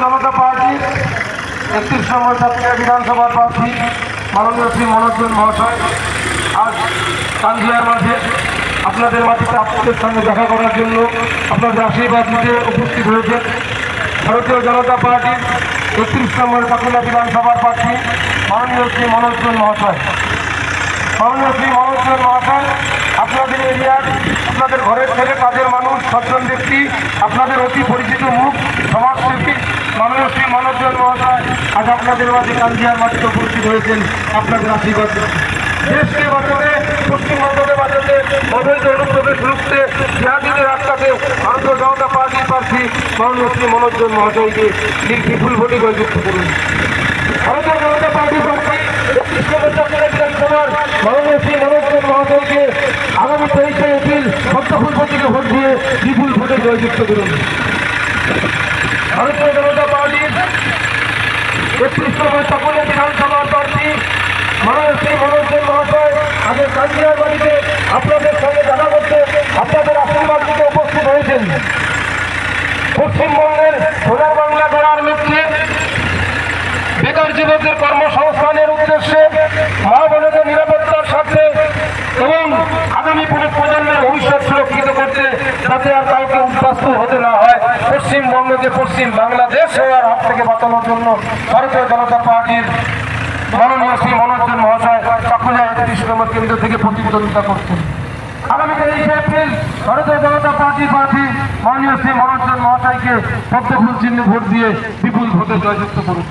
জনতা পার্টির 31 নম্বর সাতক্ষীরা বিধানসভার প্রার্থী মাননীয় শ্রী মনোজ মহাশয় আজ কাঞ্জিয়ার মাঝে আপনাদের মাটিতে আপনাদের সঙ্গে দেখা করার জন্য আপনাদের আশীর্বাদ নিতে উপস্থিত হয়েছেন। ভারতীয় জনতা পার্টির 31 নম্বর সাতক্ষীরা বিধানসভার প্রার্থী মাননীয় শ্রী মনোজ মহাশয়। মাননীয় শ্রী মনোজ মহাশয় আপনাদের এরিয়ার আপনাদের ঘরের ছেলে কাজের মানুষ সজ্জন ব্যক্তি আপনাদের অতি পরিচিত মুখ সমাজসেবী মাননীয় শ্রী মনোজ মহাশয় আজ আপনাদের মাঝে কাঞ্জিয়ার মাটিতে উপস্থিত হয়েছেন আপনাদের আশীর্বাদ। দেশকে বাঁচাতে পশ্চিমবঙ্গকে বাঁচাতে অবৈধ অনুপ্রবেশ রুখতে জিহাদিদের রাস্তাতে ভারতীয় জনতা পার্টির প্রার্থী মাননীয় শ্রী মনোজ মহাশয়কে বিপুল ভোটে জয়যুক্ত করুন। ভারতীয় জনতা পার্টির প্রার্থী বিধানসভার মাননীয় শ্রী মনোজ মহাশয়কে আগামী 23শে এপ্রিল পদ্মফুল প্রতীকে ভোট দিয়ে বিপুল ভোটে জয়যুক্ত করুন। ভারতীয় জনতা পার্টির 31 নম্বর সাতক্ষীরা বিধানসভার প্রার্থী মাননীয় শ্রী মনোজ মহাশয় আগে কাঞ্জিয়ার বাড়িতে আপনাদের সঙ্গে দেখা করতে আপনাদের আশীর্বাদ দিতে উপস্থিত হয়েছেন। পশ্চিমবঙ্গের সোনার বাংলা গড়ার লক্ষ্যে বেকার যুবকদের কর্মসংস্থানের উদ্দেশ্যে মা বোনেদের নিরাপত্তার স্বার্থে এবং আগামী প্রজন্মের ভবিষ্যৎ সুরক্ষিত করতে যাতে আর কাউকে উদ্বাস্ত হতে না হয় পশ্চিমবঙ্গকে পশ্চিম বাংলাদেশ হওয়ার হাত থেকে বাঁচানোর জন্য ভারতীয় জনতা পার্টির মাননীয় শ্রী মনোজ মহাশয় চাকুলিয়া 31 নম্বর কেন্দ্র থেকে প্রতিদ্বন্দ্বিতা করছেন। আগামী 23শে এপ্রিল ভারতীয় জনতা পার্টির প্রার্থী মাননীয় শ্রী মনোজ মহাশয়কে পদ্মফুল চিহ্নে ভোট দিয়ে বিপুল ভোটে জয়যুক্ত করুন।